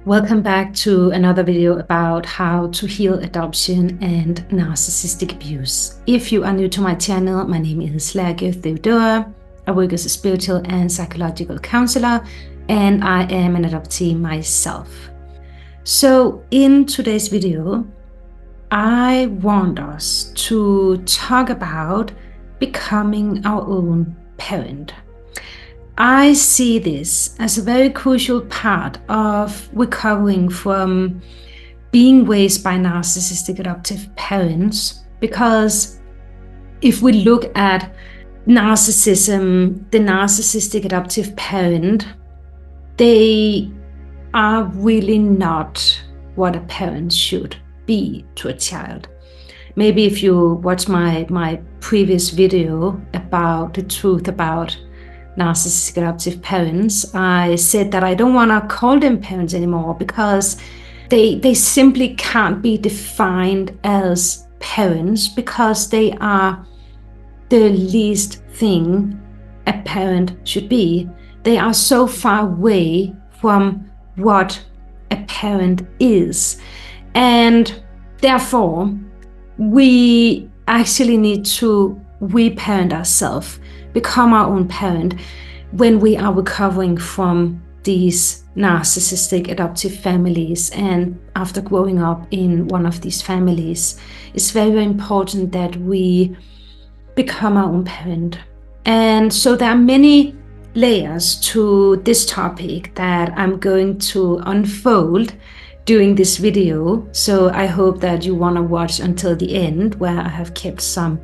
Welcome back to another video about how to heal adoption and narcissistic abuse. If you are new to my channel, my name is Lærke Theodora. I work as a spiritual and psychological counselor, and I am an adoptee myself. So in today's video, I want us to talk about becoming our own parent. I see this as a very crucial part of recovering from being raised by narcissistic adoptive parents, because if we look at narcissism, the narcissistic adoptive parent, they are really not what a parent should be to a child. Maybe if you watch my previous video about the truth about narcissistic adoptive parents, I said that I don't want to call them parents anymore because they simply can't be defined as parents, because they are the least thing a parent should be. They are so far away from what a parent is, and therefore we actually need to reparent ourselves, become our own parent, when we are recovering from these narcissistic adoptive families. And after growing up in one of these families, it's very, very important that we become our own parent. And so there are many layers to this topic that I'm going to unfold during this video. So I hope that you want to watch until the end, where I have kept some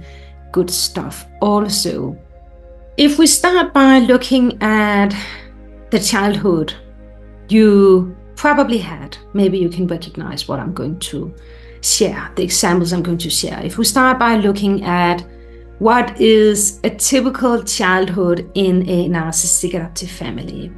good stuff also. If we start by looking at the childhood you probably had, maybe you can recognize what I'm going to share, the examples I'm going to share. If we start by looking at what is a typical childhood in a narcissistic adoptive family,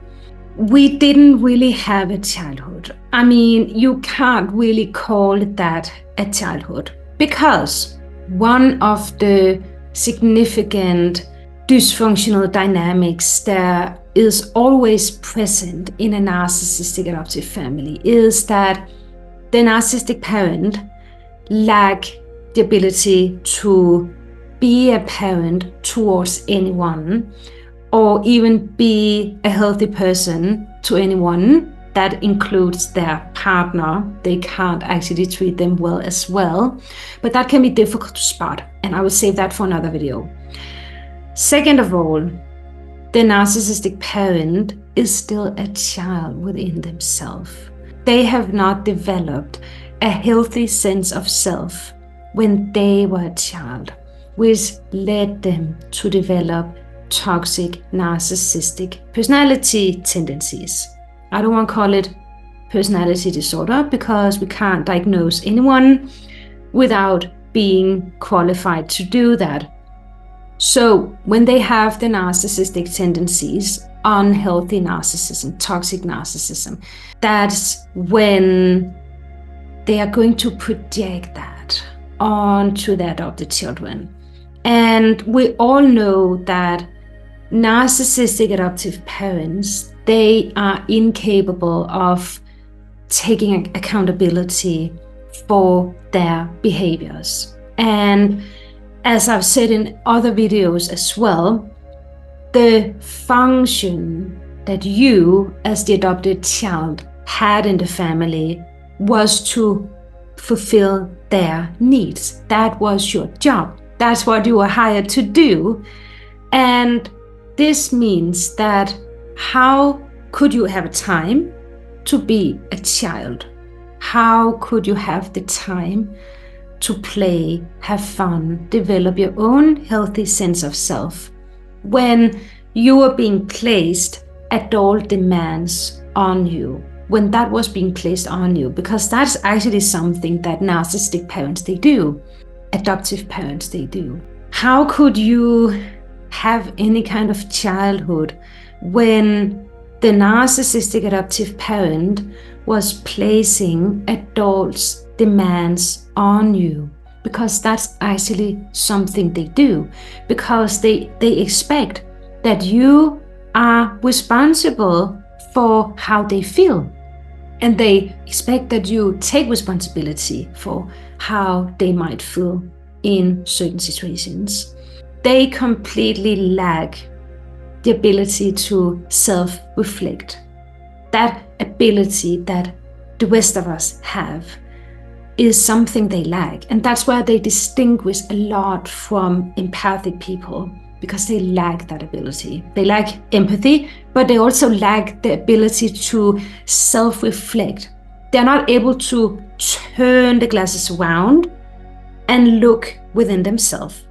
we didn't really have a childhood. I mean, you can't really call that a childhood, because one of the significant dysfunctional dynamics that is always present in a narcissistic adoptive family is that the narcissistic parent lacks the ability to be a parent towards anyone, or even be a healthy person to anyone. That includes their partner. They can't actually treat them well as well, but that can be difficult to spot, and I will save that for another video. Second of all, the narcissistic parent is still a child within themselves. They have not developed a healthy sense of self when they were a child, which led them to develop toxic narcissistic personality tendencies. I don't want to call it personality disorder, because we can't diagnose anyone without being qualified to do that. So when they have the narcissistic tendencies, unhealthy narcissism, toxic narcissism, that's when they are going to project that onto their adopted children. And we all know that narcissistic adoptive parents, they are incapable of taking accountability for their behaviors. And as I've said in other videos as well, the function that you as the adopted child had in the family was to fulfill their needs. That was your job. That's what you were hired to do. And this means that how could you have time to be a child? How could you have the time to play, have fun, develop your own healthy sense of self, when you are being placed adult demands on you, when that was being placed on you? Because that's actually something that narcissistic parents, they do, adoptive parents, they do. How could you have any kind of childhood when the narcissistic adoptive parent was placing adults' demands on you? Because that's actually something they do, because they expect that you are responsible for how they feel. And they expect that you take responsibility for how they might feel in certain situations. They completely lack the ability to self-reflect. That ability that the rest of us have is something they lack. And that's where they distinguish a lot from empathic people, because they lack that ability. They lack empathy, but they also lack the ability to self-reflect. They're not able to turn the glasses around and look within themselves.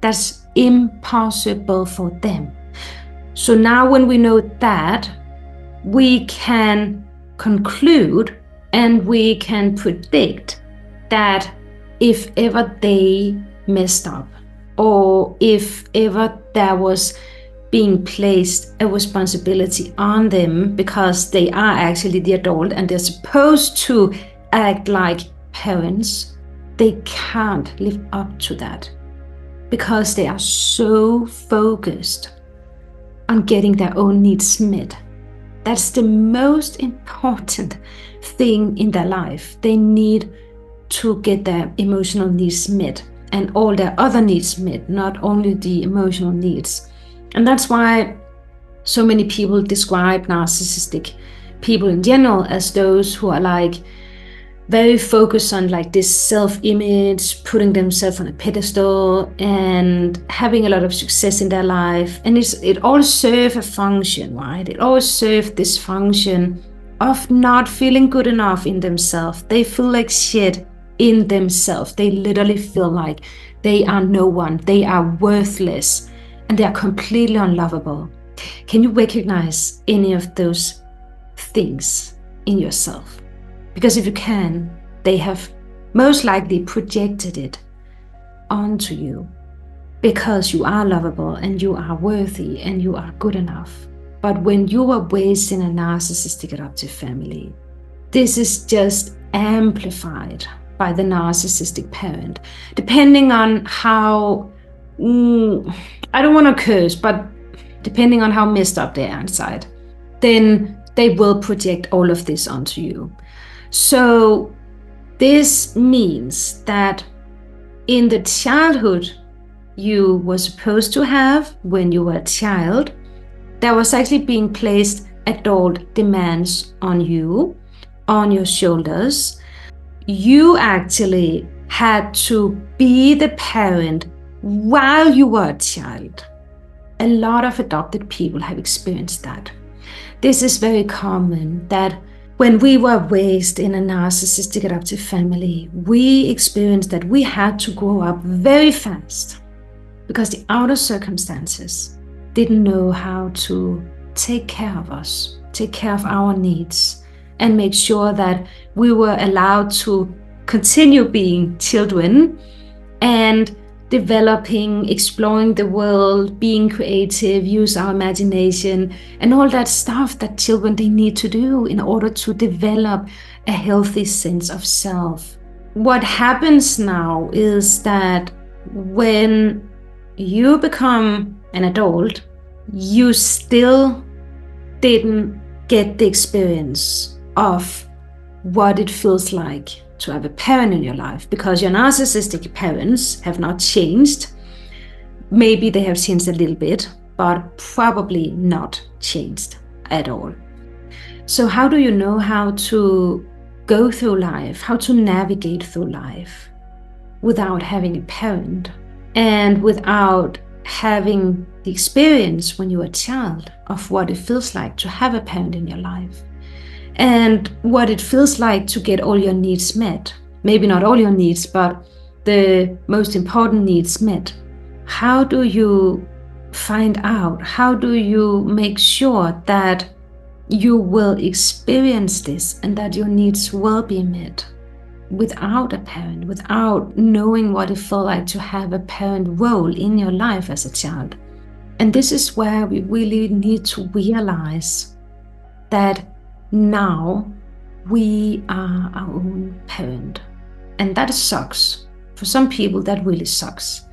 That's impossible for them. So now when we know that, we can conclude and we can predict that if ever they messed up, or if ever there was being placed a responsibility on them, because they are actually the adult and they're supposed to act like parents, they can't live up to that because they are so focused on getting their own needs met. That's the most important thing in their life. They need to get their emotional needs met and all their other needs met, not only the emotional needs. And that's why so many people describe narcissistic people in general as those who are like very focused on like this self-image, putting themselves on a pedestal and having a lot of success in their life. And it all serves a function, right? It all serves this function of not feeling good enough in themselves. They feel like shit in themselves. They literally feel like they are no one. They are worthless and they are completely unlovable. Can you recognize any of those things in yourself? Because if you can, they have most likely projected it onto you, because you are lovable and you are worthy and you are good enough. But when you were raised in a narcissistic adoptive family, this is just amplified by the narcissistic parent. Depending on how, I don't want to curse, but depending on how messed up they are inside, then they will project all of this onto you. So this means that in the childhood you were supposed to have when you were a child, there was actually being placed adult demands on you, on your shoulders. You actually had to be the parent while you were a child. A lot of adopted people have experienced that. This is very common, that when we were raised in a narcissistic adoptive family, we experienced that we had to grow up very fast because the outer circumstances didn't know how to take care of us, take care of our needs, and make sure that we were allowed to continue being children and developing, exploring the world, being creative, use our imagination, and all that stuff that children, they need to do in order to develop a healthy sense of self. What happens now is that when you become an adult, you still didn't get the experience of what it feels like to have a parent in your life, because your narcissistic parents have not changed. Maybe they have changed a little bit, but probably not changed at all. So how do you know how to go through life, how to navigate through life without having a parent and without having the experience when you were a child of what it feels like to have a parent in your life? And what it feels like to get all your needs met. Maybe not all your needs, but the most important needs met. How do you find out? How do you make sure that you will experience this and that your needs will be met without a parent, without knowing what it felt like to have a parent role in your life as a child? And this is where we really need to realize that now we are our own parent. And that sucks. For some people, that really sucks,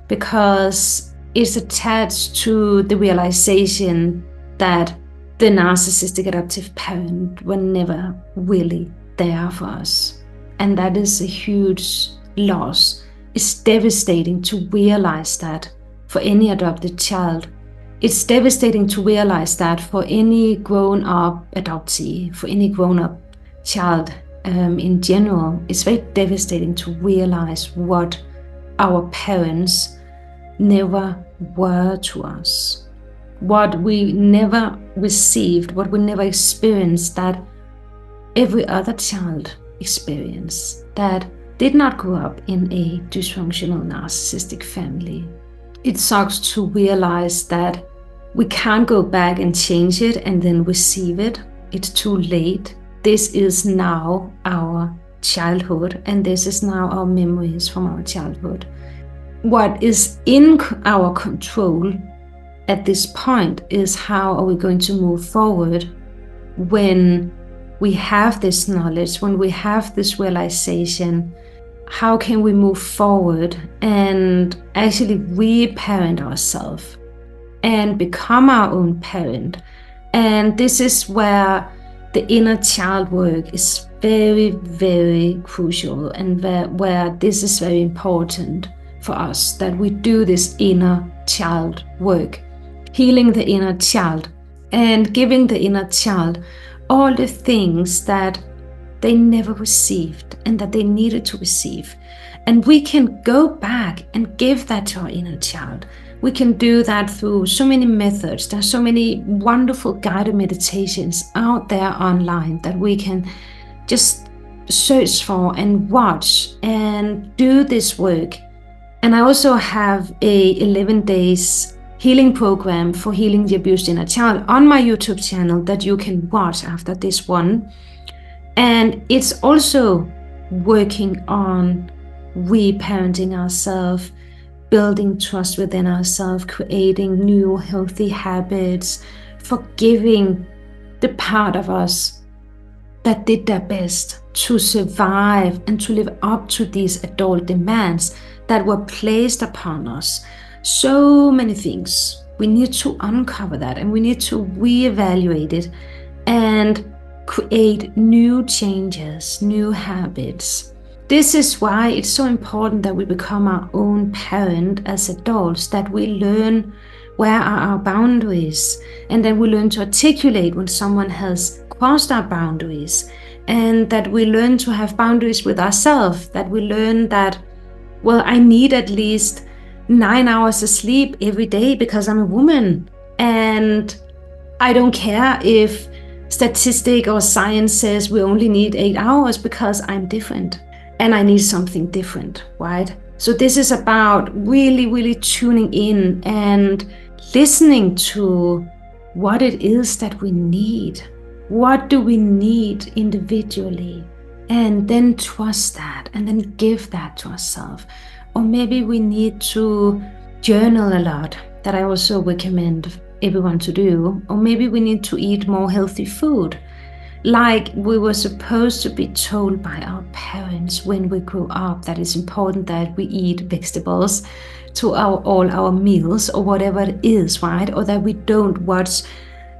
because it's attached to the realization that the narcissistic adoptive parent were never really there for us. And that is a huge loss. It's devastating to realize that for any adopted child. It's devastating to realize that for any grown-up adoptee, for any grown-up child in general, it's very devastating to realize what our parents never were to us, what we never received, what we never experienced that every other child experienced that did not grow up in a dysfunctional narcissistic family. It sucks to realize that we can't go back and change it and then receive it. It's too late. This is now our childhood, and this is now our memories from our childhood. What is in our control at this point is how are we going to move forward when we have this knowledge, when we have this realization. How can we move forward and actually reparent ourselves and become our own parent? And this is where the inner child work is very, very crucial, and where this is very important for us, that we do this inner child work, healing the inner child and giving the inner child all the things that they never received and that they needed to receive. And we can go back and give that to our inner child. We can do that through so many methods. There's so many wonderful guided meditations out there online that we can just search for and watch and do this work. And I also have a 11 days healing program for healing the abused inner child on my YouTube channel that you can watch after this one. And it's also working on reparenting ourselves, building trust within ourselves, creating new healthy habits, forgiving the part of us that did their best to survive and to live up to these adult demands that were placed upon us. So many things. We need to uncover that, and we need to reevaluate it and create new changes, new habits. This is why it's so important that we become our own parent as adults, that we learn where are our boundaries, and then we learn to articulate when someone has crossed our boundaries, and that we learn to have boundaries with ourselves, that we learn that, well, I need at least 9 hours of sleep every day because I'm a woman, and I don't care if statistic or science says we only need 8 hours because I'm different and I need something different, right? So this is about really, really tuning in and listening to what it is that we need. What do we need individually? And then trust that and then give that to ourselves. Or maybe we need to journal a lot, that I also recommend everyone to do. Or maybe we need to eat more healthy food, like we were supposed to be told by our parents when we grew up, that it's important that we eat vegetables to all our meals or whatever it is, right? Or that we don't watch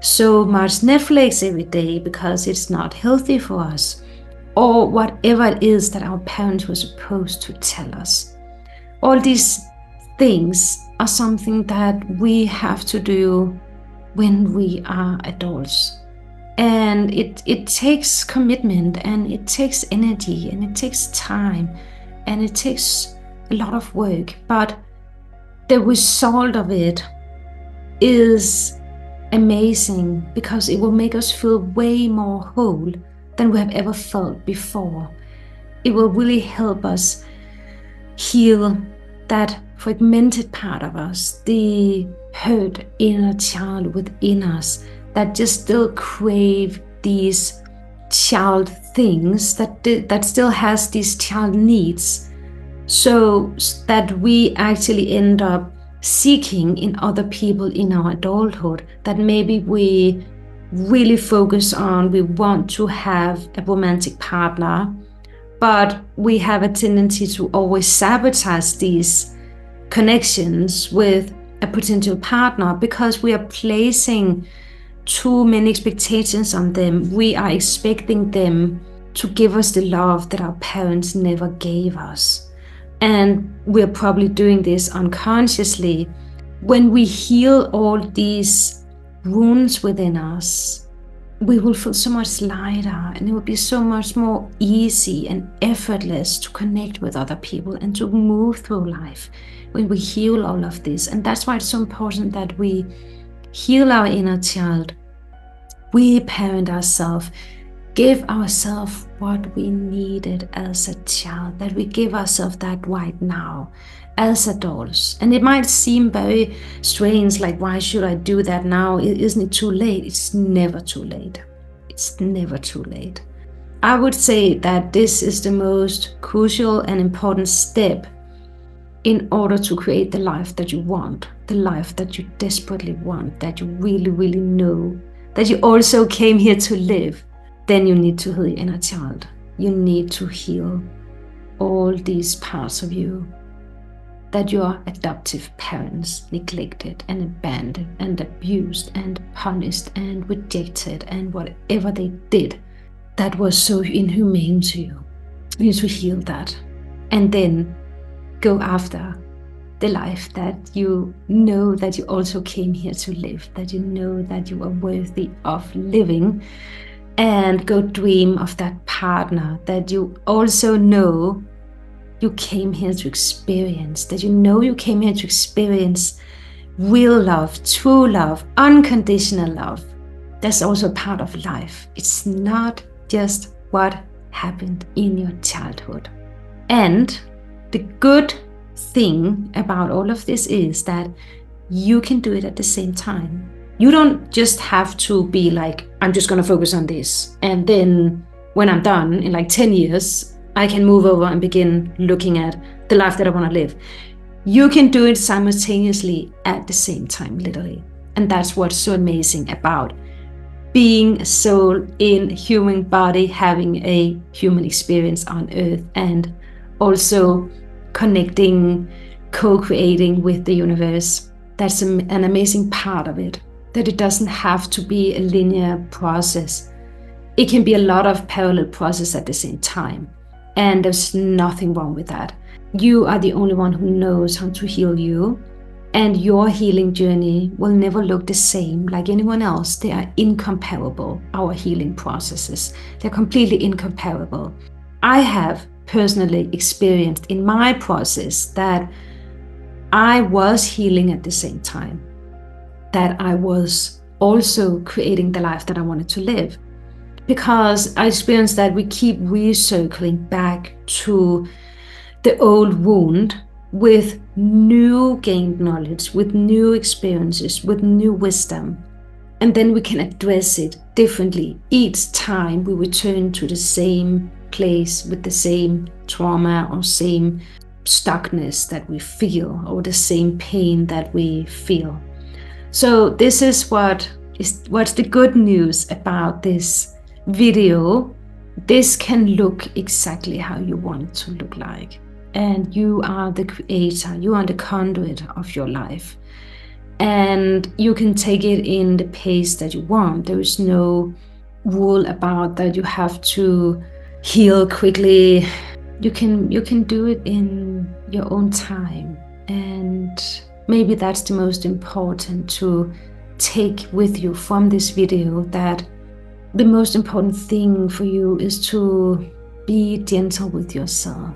so much Netflix every day because it's not healthy for us, or whatever it is that our parents were supposed to tell us. All these things are something that we have to do when we are adults. And it takes commitment, and it takes energy, and it takes time, and it takes a lot of work. But the result of it is amazing, because it will make us feel way more whole than we have ever felt before. It will really help us heal that fragmented part of us, the hurt inner child within us that just still crave these child things, that still has these child needs, so that we actually end up seeking in other people in our adulthood, that maybe we really focus on. We want to have a romantic partner, but we have a tendency to always sabotage these connections with a potential partner because we are placing too many expectations on them. We are expecting them to give us the love that our parents never gave us. And we're probably doing this unconsciously. When we heal all these wounds within us, we will feel so much lighter, and it will be so much more easy and effortless to connect with other people and to move through life when we heal all of this. And that's why it's so important that we heal our inner child, we parent ourselves, give ourselves what we needed as a child, that we give ourselves that right now as adults. And it might seem very strange, like, why should I do that now? Isn't it too late? It's never too late. It's never too late. I would say that this is the most crucial and important step in order to create the life that you want, the life that you desperately want, that you really, really know, that you also came here to live. Then you need to heal your inner child. You need to heal all these parts of you that your adoptive parents neglected and abandoned and abused and punished and rejected and whatever they did that was so inhumane to you. You need to heal that and then go after the life that you know that you also came here to live, that you know that you are worthy of living, and go dream of that partner that you also know you came here to experience, that you know you came here to experience real love, true love, unconditional love. That's also part of life. It's not just what happened in your childhood. And the good thing about all of this is that you can do it at the same time. You don't just have to be like, I'm just going to focus on this, and then when I'm done in like 10 years, I can move over and begin looking at the life that I want to live. You can do it simultaneously at the same time, literally. And that's what's so amazing about being a soul in human body, having a human experience on earth, and also connecting, co-creating with the universe. That's an amazing part of it, that it doesn't have to be a linear process. It can be a lot of parallel processes at the same time. And there's nothing wrong with that. You are the only one who knows how to heal you. And your healing journey will never look the same like anyone else. They are incomparable, our healing processes. They're completely incomparable. I have personally experienced in my process that I was healing at the same time, that I was also creating the life that I wanted to live. Because I experienced that we keep recircling back to the old wound with new gained knowledge, with new experiences, with new wisdom. And then we can address it differently each time we return to the same place with the same trauma or same stuckness that we feel, or the same pain that we feel. So this is what's the good news about this video. This can look exactly how you want it to look like, and you are the creator, you are the conduit of your life, and you can take it in the pace that you want. There is no rule about that you have to heal quickly. You can do it in your own time, and maybe that's the most important to take with you from this video, that the most important thing for you is to be gentle with yourself.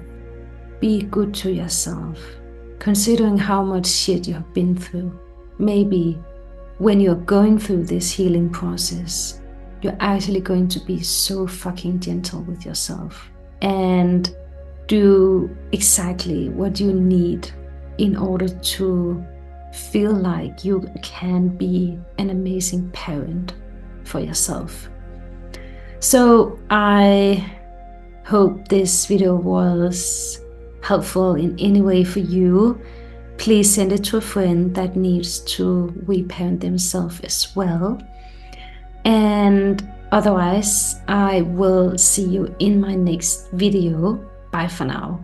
Be good to yourself, considering how much shit you have been through. Maybe when you're going through this healing process, you're actually going to be so fucking gentle with yourself and do exactly what you need in order to feel like you can be an amazing parent for yourself. So I hope this video was helpful in any way for you. Please send it to a friend that needs to reparent themselves as well. And otherwise, I will see you in my next video. Bye for now.